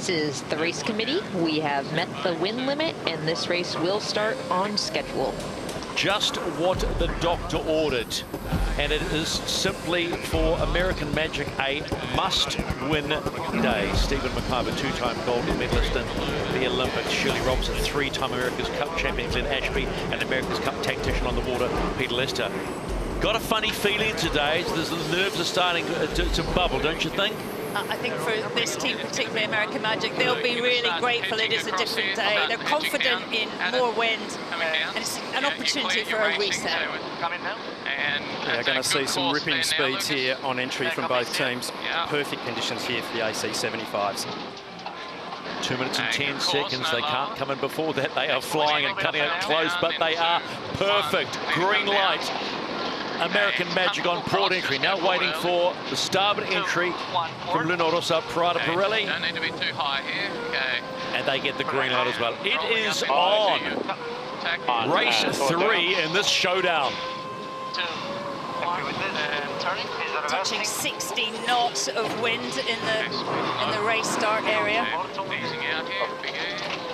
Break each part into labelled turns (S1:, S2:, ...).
S1: This is the race committee. We have met the win limit, and this race will start on schedule.
S2: Just what the doctor ordered, and it is simply for American Magic a must-win day. Stephen McIver, two-time gold medalist in the Olympics. Shirley Robson, three-time America's Cup champion Glenn Ashby, and America's Cup tactician on the water Peter Lester. Got a funny feeling today. The nerves are starting to bubble, don't you think?
S3: I think for this team, particularly American Magic, they'll be really grateful it is a different day. They're confident in more wind, and it's an opportunity for a reset.
S4: They're going to see some ripping speeds here on entry from both teams. Perfect conditions here for the AC 75s.
S2: 2 minutes and 10 seconds. They can't come in before that. They are flying and cutting it close, but they are perfect. Green light. American Magic on port entry, now waiting for the starboard entry from Rossa Prada Pirelli.
S5: Don't need to be too high here. Okay.
S2: And they get the green light as well. It is on. Race 3 in this showdown.
S3: Touching 60 knots of wind in the race start area.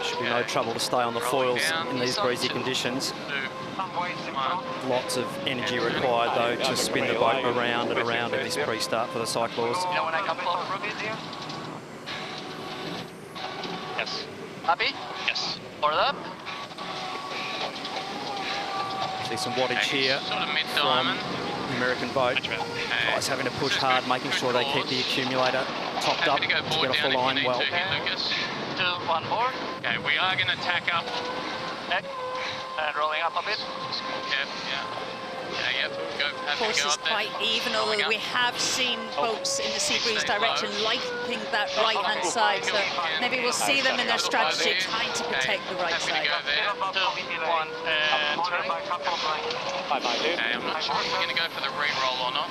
S4: Should be no trouble to stay on the foils in these breezy conditions. Lots of energy required, though, to spin the boat around and around in this pre-start for the cyclors.
S5: Yes. Happy? Yes. Board up.
S4: See some wattage here from the American boat. Guys having to push hard, making sure they keep the accumulator topped up to get off the line well.
S5: 2, 1 board. Okay, we are going to tack up. And rolling up a bit. Yep. Go.
S3: Course is quite even, although we have seen boats in the sea breeze direction liking that right-hand side. So maybe we'll see them in their strategy trying to protect the right side.
S5: 2, 1, and turning. Okay, I'm not sure if we're going to go for the re-roll or not.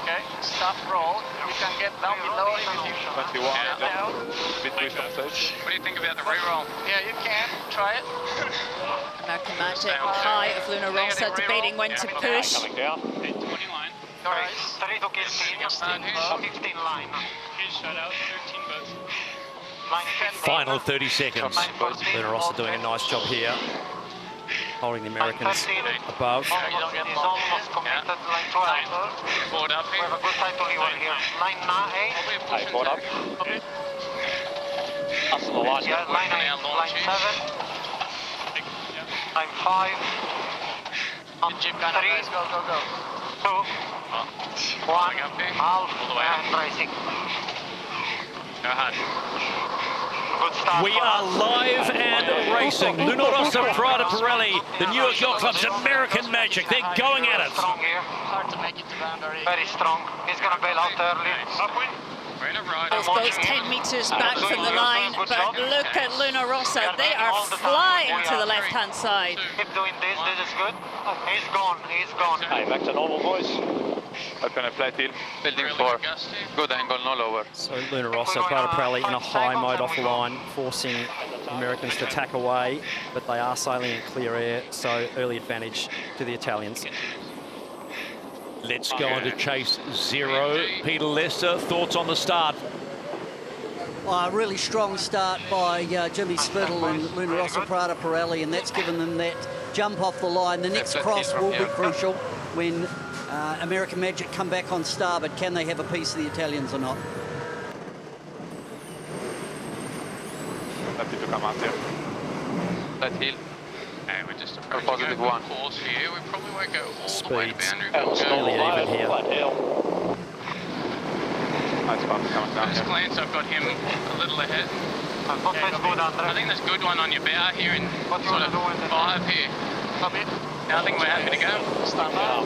S5: Okay, stop roll. You can get down below. What do you think about the re-roll? Yeah, you can. Try it.
S3: American Magic high of Luna Rossa debating when to push.
S5: Coming down. 20 line. Guys, 15 line. Shut out 13 boats.
S2: Final 30 seconds.
S4: Luna Rossa doing a nice job here, holding the Americans above.
S5: He's almost committed, line 12. Board up here. We have a good time to leave here. Line 8. Board up. That's the line. Yeah, line 8, line 7. Line 5. Jib gun 3. Go. 2. 1. Half. And racing. Go ahead.
S2: We are live and racing. Rossa Prada Pirelli, the New York Yacht Club's American Magic. They're going at it.
S5: Strong here. Hard to make it to boundary. Very strong. He's going to bail out early.
S3: Both boats 10 meters back from the line, but look at Luna Rossa. They are flying to the left-hand side.
S5: Keep doing this. This is good. He's gone.
S6: Hey, back to normal, boys. Open a flat heel. Building 4. Good angle, no lower.
S4: So Luna Rossa, Prada Pirelli in a high mode off the line, forcing the Americans to tack away, but they are sailing in clear air, so early advantage to the Italians.
S2: Let's go on to chase 0. Peter Lester, thoughts on the start?
S7: A really strong start by Jimmy Spittle and Luna Rossa Prada Pirelli, and that's given them that jump off the line. The next cross will be crucial when American Magic come back on starboard. Can they have a piece of the Italians or not?
S6: Happy to come out here. Flat heel.
S5: Okay, we're just approaching over the course here. We probably won't go all the way to boundary.
S4: It's nearly even here.
S6: Nice bump coming down
S5: Just
S6: here.
S5: glance, I've got him a little ahead. I think there's a good one on your bow here in sort of 5 here. Now I think we're happy to go. Start now.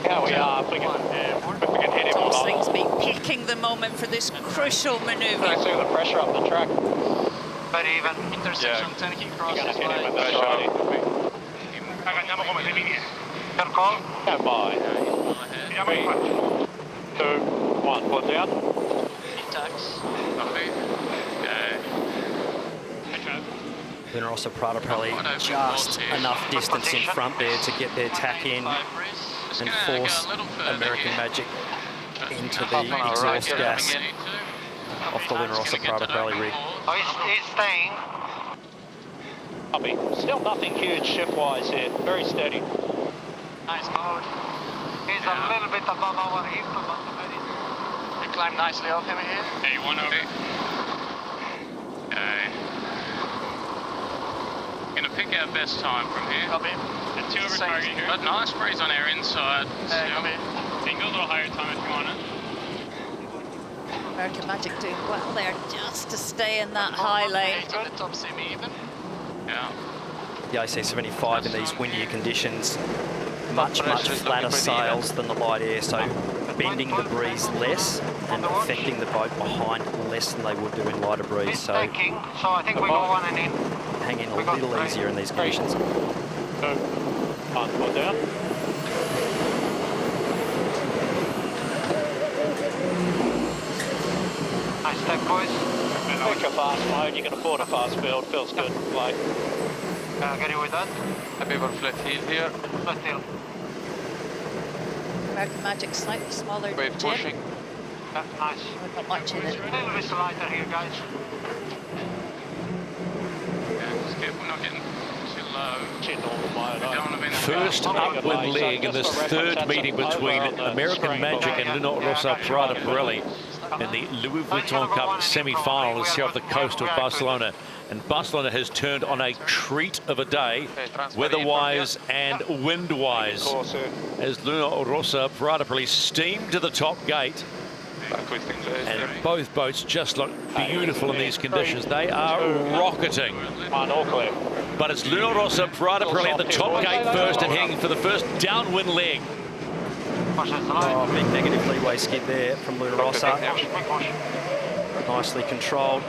S6: Yeah, we are. If we can hit him or
S3: Gosling's been picking the moment for this crucial manoeuvre.
S6: see the pressure up the track.
S5: Very even. Intersection, Teneke cross is
S6: Hit him with
S5: right.
S6: pressure.
S5: Your call?
S6: Stand by. 3, 2, 1. Put down.
S5: Tax. Copy. Okay.
S4: Luna Rossa Prada Pirelli just enough distance in front there to get their tack in and force American Magic into the exhaust gas. off the Luna Rossa Prada Pirelli rig.
S6: Oh, he's staying.
S8: Copy. Still nothing huge shift-wise here. Very steady.
S5: Nice mode.
S6: He's a little bit above our hip, but
S5: You climb nicely off him here.
S9: Hey, one over. Okay. Gonna pick our best time from here.
S5: Copy.
S9: And 2 over
S5: Same.
S9: target here. But nice breeze on our inside.
S5: Copy.
S9: You can go a little higher time if you want it.
S3: American Magic doing well there just to stay in that high lane.
S5: On the top seam even.
S9: Yeah.
S4: The AC75 in these windier conditions, much flatter sails than the light air, so bending the breeze less and affecting the boat behind less than they would do in lighter breeze.
S6: he's
S4: So
S6: taking. So I think we go one and in.
S4: hang in a little easier in these conditions.
S8: Go. One down.
S6: Nice step, boys.
S8: Pick a fast mode. You can afford a fast build. Feels good. Like.
S6: Can I get you with that?
S5: Happy for flat heel here.
S6: Flat heel.
S3: American Magic slightly smaller
S5: Wave
S3: jib.
S5: pushing.
S6: Yeah, nice.
S3: Not much in it.
S6: A little bit lighter here, guys.
S9: Yeah, just careful not getting too low.
S8: Chin normal mode.
S9: Don't want to be in the
S2: First upwind leg in this third meeting between American Magic and Luna Rossa Prada Pirelli in the Louis Vuitton Cup semi-finals here off the coast of Barcelona. And Barcelona has turned on a treat of a day, weather-wise and wind-wise, as Luna Rossa Prada Pirelli steamed to the top gate. And both boats just look beautiful in these conditions. They are rocketing.
S8: On all clear.
S2: But it's Luna Rossa Prada Pirelli at the top gate first and heading for the first downwind leg.
S4: Oh, big negative leeway skid there from Luna Rossa. Nicely controlled.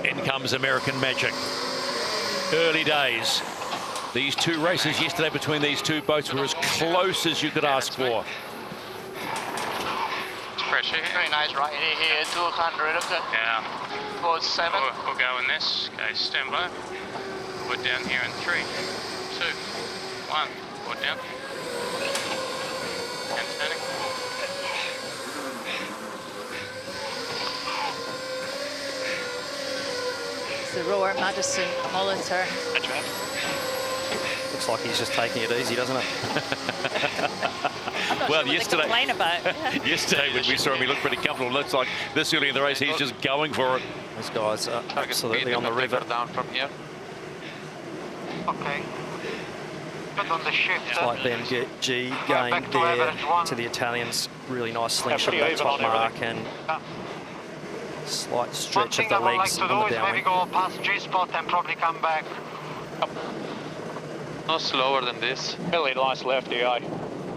S2: In comes American Magic. Early days. These two races yesterday between these two boats were as close as you could ask for.
S9: Pressure here.
S5: Very nice right here, 200, okay.
S9: Yeah.
S5: Towards 7.
S9: We'll go in this. Okay, stand by. We're down here in 3, 2, 1. We're down. And standing.
S3: It's the rower Madison Molitor.
S4: Looks like he's just taking it easy, doesn't it?
S2: Well,
S3: What they
S2: yesterday,
S3: complain about.
S2: yesterday when we saw him, he looked pretty comfortable. It looks like this early in the race, he's just going for it.
S4: Those guys are absolutely on the river.
S5: Down from here.
S6: Okay. But on the shift.
S4: Slight BMG gain there to the Italians. Really nice slingshot at that top mark and slight
S6: One
S4: stretch of
S6: thing
S4: the
S6: I would like
S4: legs
S6: to
S4: on
S6: do
S4: the
S6: is maybe
S4: downwind.
S6: go past G-spot and probably come back.
S5: No slower than this.
S8: Really nice left here.
S6: Yeah,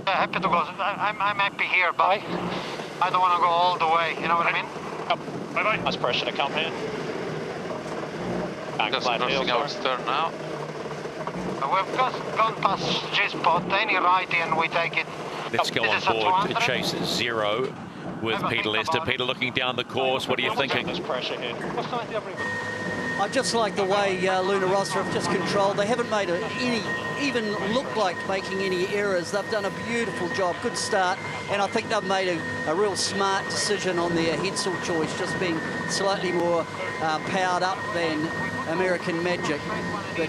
S6: happy to go. I'm happy here, but I don't want to go all the way. You know what I mean?
S8: Bye-bye. Nice pressure to come here. Back
S5: Just
S8: flat heel,
S5: crossing our
S8: sorry.
S5: stern now.
S6: We've just gone past G-spot. Any righty and we take it.
S2: Let's go
S6: Is
S2: on
S6: this a
S2: board to
S6: 200?
S2: chase zero with Peter Lester. Peter looking down the course. What are you thinking?
S8: There's pressure here.
S7: I just like the way Luna Rossa have just controlled. They haven't made any, even look like making any errors. They've done a beautiful job, good start, and I think they've made a real smart decision on their headsail choice, just being slightly more powered up than American Magic. But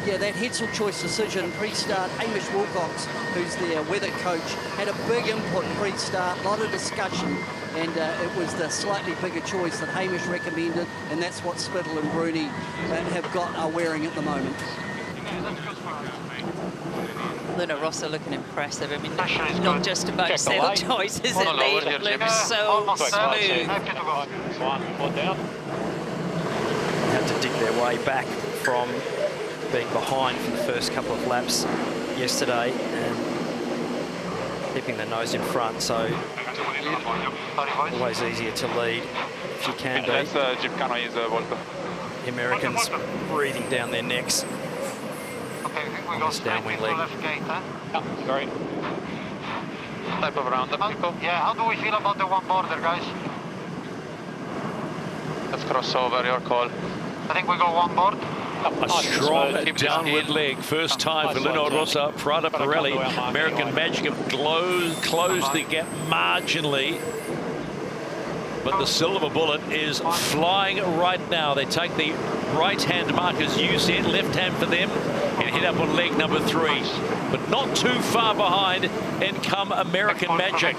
S7: yeah, that headsail choice decision pre-start, Hamish Wilcox, who's their weather coach, had a big input pre-start, a lot of discussion, and it was the slightly bigger choice that Hamish recommended, and that's what Spittle and Bruni are wearing at the moment.
S3: Luna Rossa looking impressive. I mean,
S6: Pressure is
S3: not
S6: good.
S3: just about
S8: Check the
S3: sail
S8: light.
S3: choices,
S5: One
S3: it
S5: lower
S3: they
S5: here,
S3: look
S5: Jimmy.
S3: so
S6: Almost there.
S3: smooth.
S6: Happy to go.
S8: One down.
S4: Had to dig their way back from being behind for the first couple of laps yesterday and keeping the nose in front, so always easier to lead if you can be. The Americans breathing down their necks.
S6: Okay, I think we
S4: On
S6: go
S4: this
S6: straight
S4: downwind
S6: into
S4: leg.
S6: left gate, huh?
S8: Yeah, great.
S5: Type of roundup, Nico.
S6: Yeah, how do we feel about the one border, guys?
S5: Let's cross over, your call.
S6: I think we go one board.
S2: A strong downward leg. First time for Luna Rossa Prada Pirelli. American Magic have closed the gap marginally. But the silver bullet is flying right now. They take the right-hand mark as you said, left hand for them, and head up on leg number 3. But not too far behind, in come American Magic.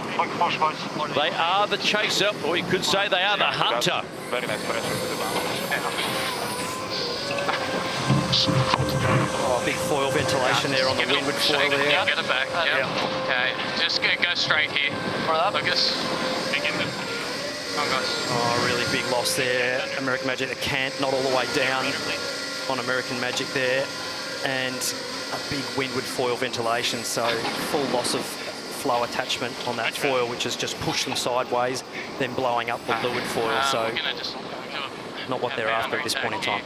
S2: They are the chaser, or you could say they are the hunter.
S6: Very nice.
S4: Oh, big foil ventilation there on the windward foil there.
S9: Yeah, get it back. Yeah. Okay, just go straight here. Lucas.
S4: Oh, really big loss there. American Magic, the cant not all the way down on American Magic there. And a big windward foil ventilation, so full loss of flow attachment on that foil, which has just pushed them sideways, then blowing up the leeward foil. So not what they're after at this point in time.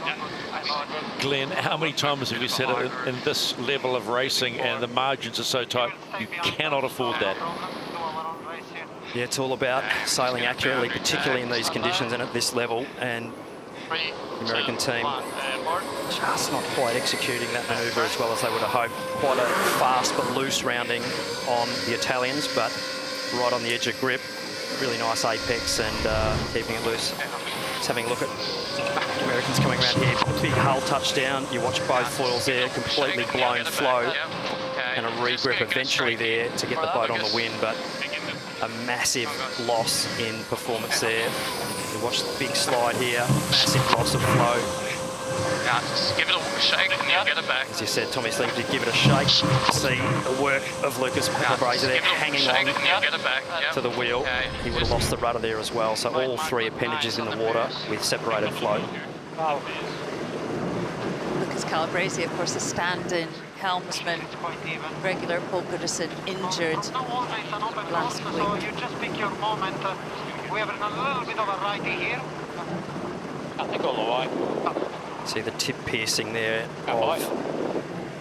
S2: Glenn, how many times have you said it in this level of racing and the margins are so tight, you cannot afford that?
S4: Yeah, it's all about sailing accurately, particularly in these conditions and at this level. And the American team just not quite executing that manoeuvre as well as they would have hoped. Quite a fast but loose rounding on the Italians, but right on the edge of grip. Really nice apex and keeping it loose. Just having a look at the Americans coming around here. Big hull touchdown. You watch both foils there, completely blown flow, and a regrip eventually there to get the boat on the wind, but a massive loss in performance there. You watch the big slide here, massive loss of flow.
S9: Yeah, just give it a shake and you'll get it back.
S4: As you said, Tommy seems to give it a shake. See the work of Lucas Brazier there hanging on to the wheel. He would have lost the rudder there as well. So all 3 appendages in the water with separated flow.
S3: Lucas Calabrese, of course, the stand-in helmsman. Regular Paul Goodison injured last week.
S5: You just pick your moment. We have a little bit of a righty here.
S8: I think all the way.
S4: See the tip piercing there of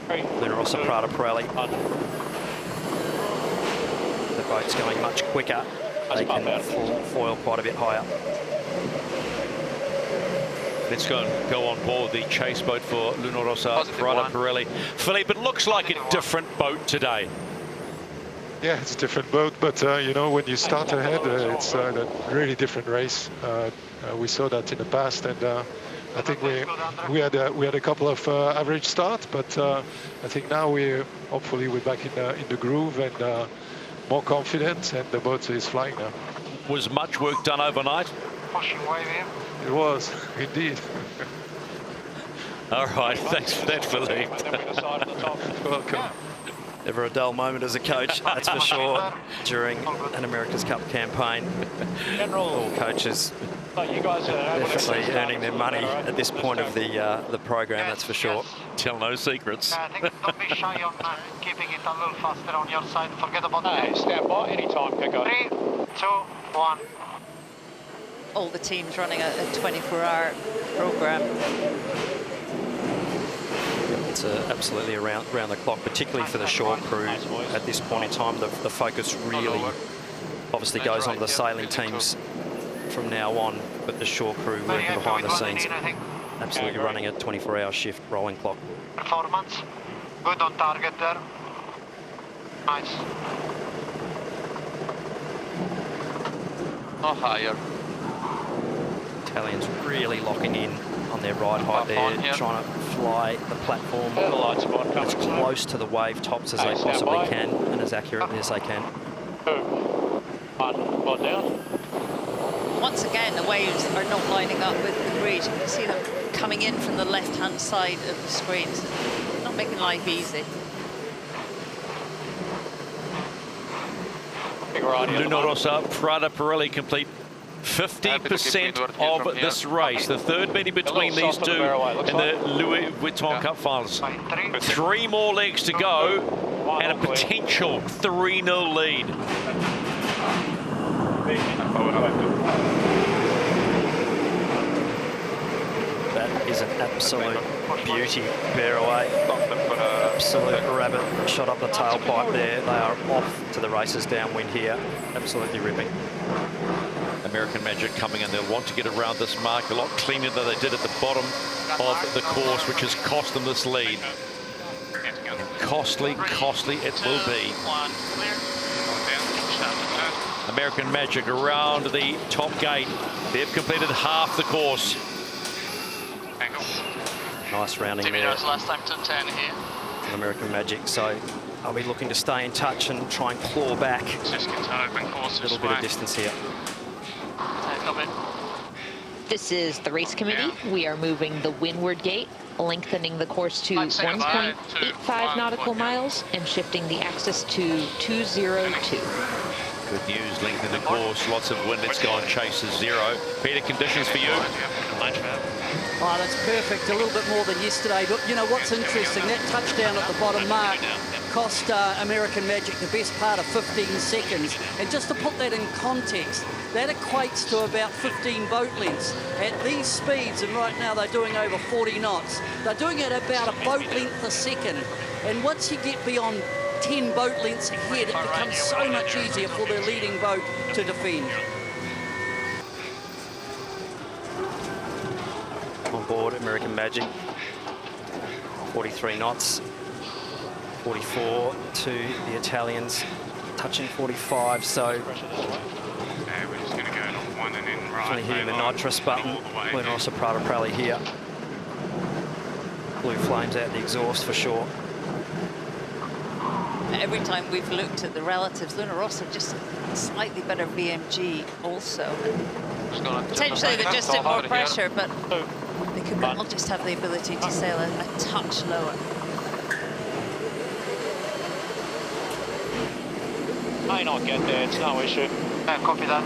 S4: Rossa Prada Pirelli. The boat's going much quicker. They can foil quite a bit higher.
S2: Let's go on board the chase boat for Rossa Prada Pirelli. Philippe, it looks like a different boat today.
S10: Yeah, it's a different boat, but you know, when you start ahead, it's a really different race. We saw that in the past, and I think we had a couple of average starts, but I think now hopefully we're back in the groove and more confident, and the boat is flying now.
S2: Was much work done overnight?
S5: Pushing wave here.
S10: It was indeed.
S2: All right, thanks for that, Philippe.
S10: Welcome.
S4: Never a dull moment as a coach, that's for sure, during an America's Cup campaign. All coaches definitely earning their money at this point of the program, that's for sure.
S2: Tell no secrets.
S5: I think don't be shy on keeping it a little faster on your side. Forget about
S8: Hey, stand by anytime, pick up.
S5: 3, 2, 1.
S3: All the teams running a 24-hour program.
S4: It's absolutely around the clock, particularly for the shore crew at this point in time. The focus really obviously goes on to the sailing teams from now on, but the shore crew working behind the scenes, absolutely running a 24-hour shift rolling clock.
S5: Performance, good on target there. Nice.
S6: No higher.
S4: Italians really locking in on their ride height there, trying to fly the platform as close to the wave tops as they possibly can and as accurately as they can.
S8: 2, 1, board down.
S3: Once again, the waves are not lining up with the breeze. You can see them coming in from the left-hand side of the screens. Not making life easy.
S2: Rossa Prada Pirelli complete 50% of this race. The third meeting between these two in the Louis Vuitton Cup finals. 3 more legs to go and a potential 3-0 lead.
S4: That is an absolute beauty, bear away. Absolute rabbit shot up the tailpipe there. They are off to the races downwind here. Absolutely ripping.
S2: American Magic coming in. They'll want to get around this mark a lot cleaner than they did at the bottom of the course, which has cost them this lead. Costly it will be. American Magic around the top gate. They've completed half the course.
S4: Nice rounding
S5: Timmy
S4: there.
S5: last time to 10 here.
S4: American Magic, so I'll be looking to stay in touch and try and claw back
S9: Just get to open course
S4: a little bit of distance here.
S1: This is the race committee. We are moving the windward gate, lengthening the course to 1.85 nautical miles and shifting the axis to 202.
S2: Good news, lengthening the course, lots of wind. It's gone chases 0. Peter, conditions for you?
S7: Oh, that's perfect. A little bit more than yesterday. But you know what's interesting? That touchdown at the bottom mark cost American Magic the best part of 15 seconds. And just to put that in context, that equates to about 15 boat lengths. At these speeds, and right now they're doing over 40 knots, they're doing it about a boat length a second. And once you get beyond 10 boat lengths ahead, it becomes so much easier for their leading boat to defend.
S4: On board, American Magic, 43 knots, 44 to the Italians, touching 45, so
S9: we're just going to go to 1 and then right.
S4: hitting the nitrous button. Rossa Prada Pirelli here. Blue flames out the exhaust for sure.
S3: Every time we've looked at the relatives, Luna Rossa just slightly better VMG also. Potentially they're just in more pressure, but they could all just have the ability to sail a touch lower.
S8: May not get there, it's no issue.
S5: Copy that.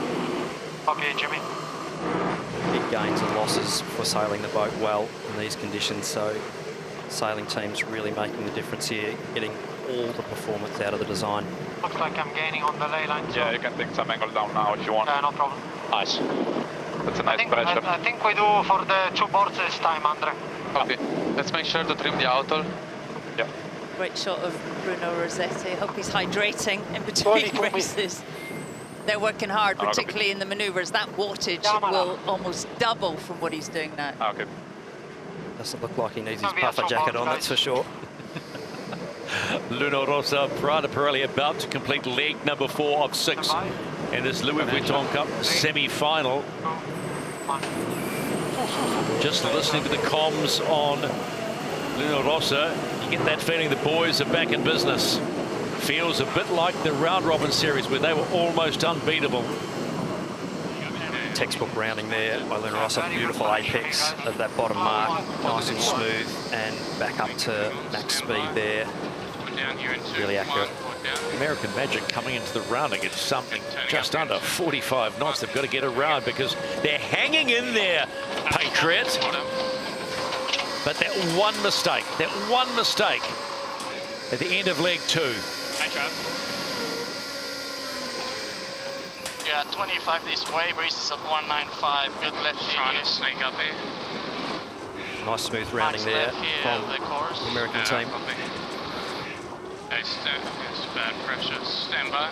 S5: Copy, Jimmy.
S4: Big gains and losses for sailing the boat well in these conditions, so sailing team's really making the difference here, getting all the performance out of the design.
S5: Looks like I'm gaining on the ley line.
S6: Yeah, you can take some angle down now if you want.
S5: No problem.
S6: Nice. That's a nice pressure.
S5: I think we do for the 2 boards this time, Andre.
S6: Copy. Let's make sure to trim the outer. Yeah.
S3: Great shot of Bruno Rossetti. I hope he's hydrating in between races. They're working hard, particularly in the manoeuvres. That wattage will almost double from what he's doing now.
S6: Okay.
S4: Doesn't look like he needs his puffer jacket on, that's for sure.
S2: Luna Rossa Prada Pirelli about to complete leg number 4 of 6 in this Louis Vuitton Cup semi-final. Just listening to the comms on Luna Rossa, you get that feeling the boys are back in business. Feels a bit like the round robin series where they were almost unbeatable.
S4: Textbook rounding there by Luna Rossa. Beautiful apex of that bottom mark, nice and smooth, and back up to max speed there. Really accurate.
S2: American Magic coming into the rounding at something just under 45 knots. They've got to get around because they're hanging in there, Patriots. But that one mistake at the end of leg 2.
S5: Yeah, 25 this way, braces at 195. Good left here.
S9: Trying to sneak up here.
S4: Nice smooth rounding there from the American team.
S9: Okay, it's bad pressure. Stand by.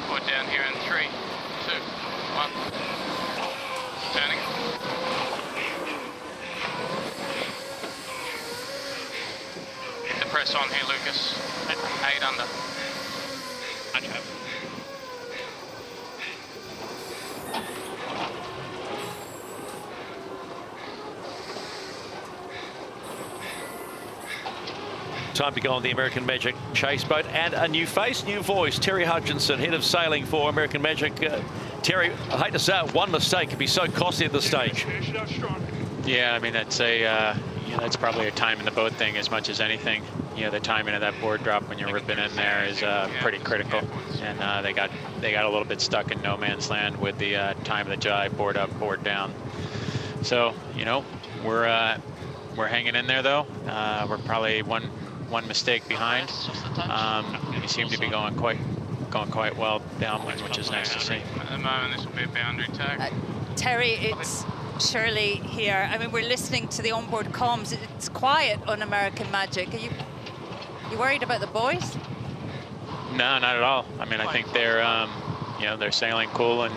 S9: Put down here in 3, 2, 1. Turning. Get the press on here, Lucas. 8 under. Okay.
S2: Time to go on the American Magic chase boat, and a new face, new voice. Terry Hutchinson, head of sailing for American Magic. Terry, I hate to say it, one mistake could be so costly at this stage.
S11: Yeah, I mean, that's a that's probably a time in the boat thing as much as anything. You know, the timing of that board drop when you're ripping in there is pretty critical, and they got a little bit stuck in no man's land with the time of the jibe, board up, board down. So, you know, we're hanging in there though. We're probably one mistake behind. You seem to be going quite well downwind, which is nice to see.
S9: At the moment, this will be a boundary tag.
S3: Terry, it's Shirley here. I mean, we're listening to the onboard comms. It's quiet on American Magic. Are you worried about the boys?
S11: No, not at all. I mean, I think they're they're sailing cool and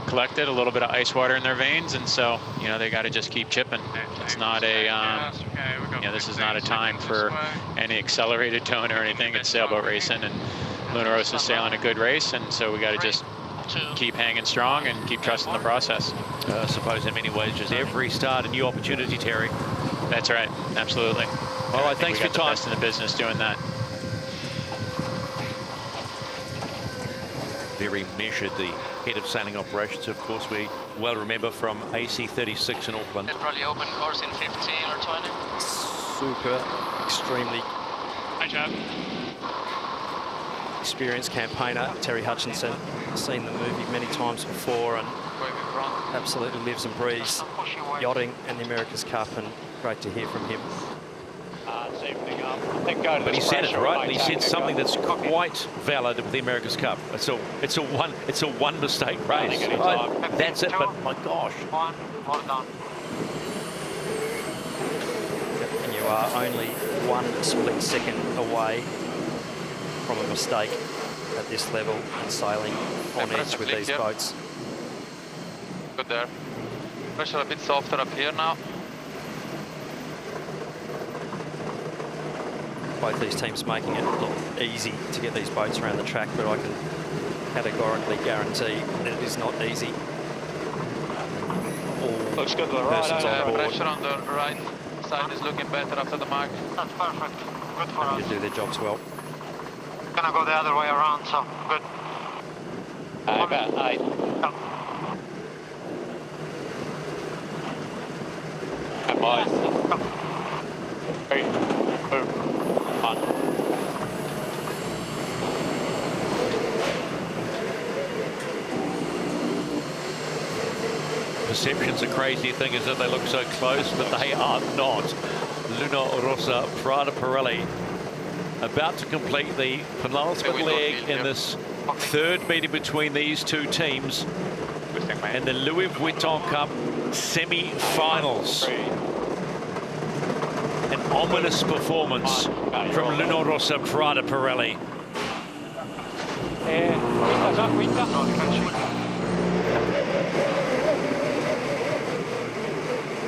S11: collected, a little bit of ice water in their veins, and so they got to just keep chipping. It's not a this is not a time for any accelerated tone or anything. It's sailboat racing, and Luna Rossa is sailing a good race, and so we got to just keep hanging strong and keep trusting the process.
S2: I suppose in many ways, just every start a new opportunity, Terry.
S11: That's right, absolutely.
S2: All right, thanks for your time.
S11: The best in the business doing that.
S2: Very measured, the head of sailing operations, of course, we well remember from AC 36 in Auckland.
S5: They'll probably open course in 15 or 20.
S4: Super, extremely experienced campaigner, Terry Hutchinson. Seen the movie many times before and absolutely lives and breathes yachting and the America's Cup, and great to hear from him.
S2: But he said it right. He said something that's quite valid with the America's Cup. It's a one mistake race. That's it. But my gosh.
S4: And you are only 1 split second away from a mistake at this level and sailing on edge with these boats.
S6: Good there. Pressure a bit softer up here now.
S4: Both these teams making it look easy to get these boats around the track, but I can categorically guarantee that it is not easy. All
S8: looks good to the right.
S4: on board.
S6: Pressure on the right side is looking better after the mark.
S8: That's perfect. Good for
S4: Happy
S8: us.
S4: to do their jobs well.
S8: Gonna go the other way around, so good. I bet. And boys. 3, 2, 1.
S2: Perception's a crazy thing, is that they look so close, but they are not. Rossa Prada Pirelli about to complete the penultimate leg in this third meeting between these two teams in the Louis Vuitton Cup semi-finals. An ominous performance from Rossa Prada Pirelli.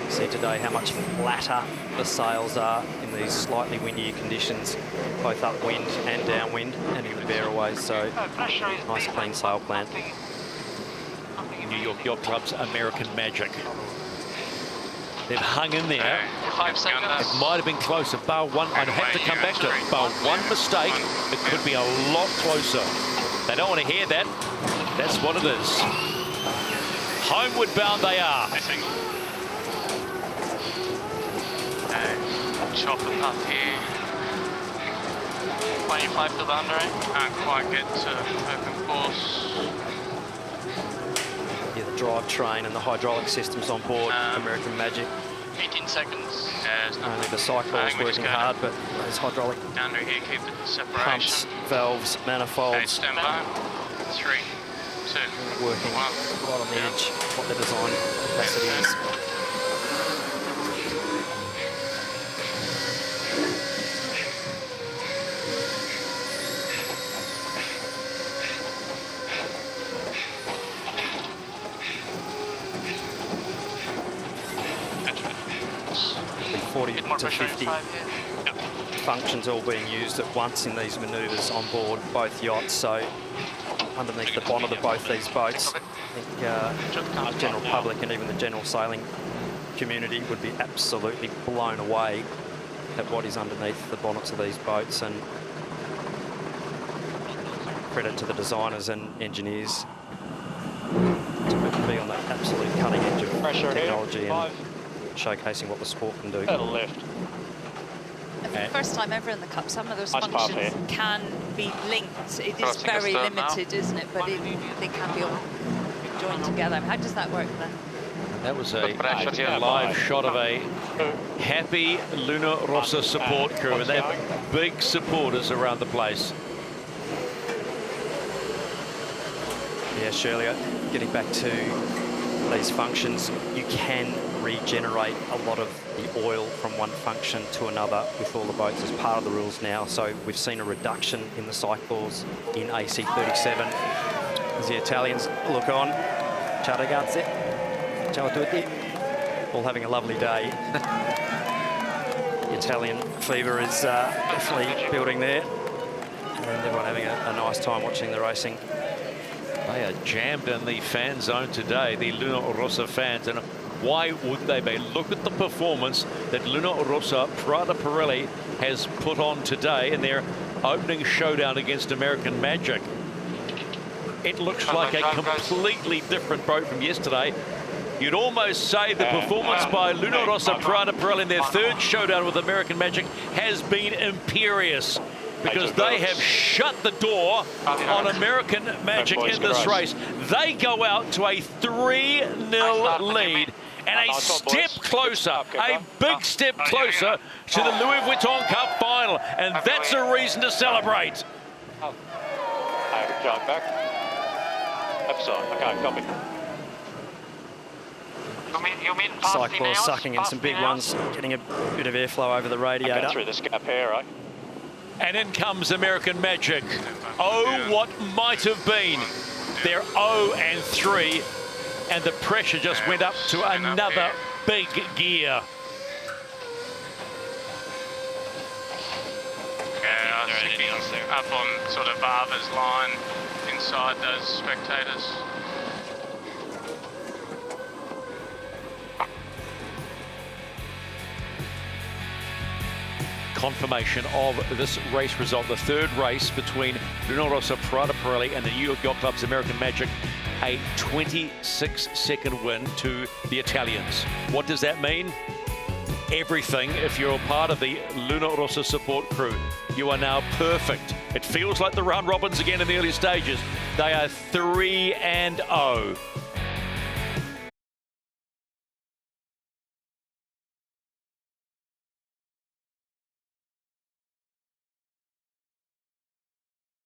S4: See today how much flatter the sails are in these slightly windier conditions, both upwind and downwind and in the bearaways, so nice clean sail plan.
S2: New York Yacht Club's American Magic. They've hung in there.
S5: 5 seconds.
S2: It might have been closer. Bar one, I'd have to come back to it. Bar one mistake, it could be a lot closer. They don't want to hear that. That's what it is. Homeward bound they are.
S5: Chop it up here. 25 to the under. Can't quite get to open course.
S4: Yeah, the drivetrain and the hydraulic systems on board American Magic.
S5: 18 seconds.
S4: Only the cyclone's working hard, but those hydraulic
S5: Under here, keep the separation.
S4: pumps, valves, manifolds.
S5: Okay, stand by. 3, 2,
S4: working
S5: 1.
S4: right on the edge of what the design capacity is. The 40 to 50 functions all being used at once in these manoeuvres on board both yachts, so underneath the bonnet of both these boats, I think the general public and even the general sailing community would be absolutely blown away at what is underneath the bonnets of these boats, and credit to the designers and engineers to be on the absolute cutting edge of technology and showcasing what the sport can do.
S8: Little lift.
S3: And for the first time ever in the Cup, some of those functions can be linked. It is very limited, isn't it? But they can be all joined together. How does that work then?
S2: That was a live shot of a happy Rossa support crew, and they have big supporters around the place.
S4: Yeah, Shirley, getting back to these functions, you can regenerate a lot of the oil from one function to another with all the boats as part of the rules now. So we've seen a reduction in the cycles in AC37 as the Italians look on. Ciao ragazzi, ciao a tutti. All having a lovely day. The Italian fever is definitely building there, and everyone having a nice time watching the racing.
S2: They are jammed in the fan zone today, the Luna Rossa fans, and why would they be? Look at the performance that Luna Rossa Prada Pirelli has put on today in their opening showdown against American Magic. It looks like a completely different boat from yesterday. You'd almost say the performance by Luna Rossa Prada Pirelli in their third showdown with American Magic has been imperious, because they have shut the door on American Magic in this race. They go out to a 3-0 lead and a step closer, a big step closer to the Louis Vuitton Cup final, and that's a reason to celebrate.
S6: Back. Okay, copy.
S8: You mean
S4: Cyclor sucking in some big ones, getting a bit of airflow over the radiator.
S6: Through this gap here, right?
S2: And in comes American Magic. Oh, what might have been. They're 0-3, and the pressure just went up to another big gear.
S9: Yeah, I think he's up on sort of Barber's line inside those spectators.
S2: Confirmation of this race result, the third race between Luna Rossa Prada Pirelli and the New York Yacht Club's American Magic, a 26-second win to the Italians. What does that mean? Everything. If you're a part of the Luna Rossa support crew, you are now perfect. It feels like the round robins again in the early stages. They are 3-0.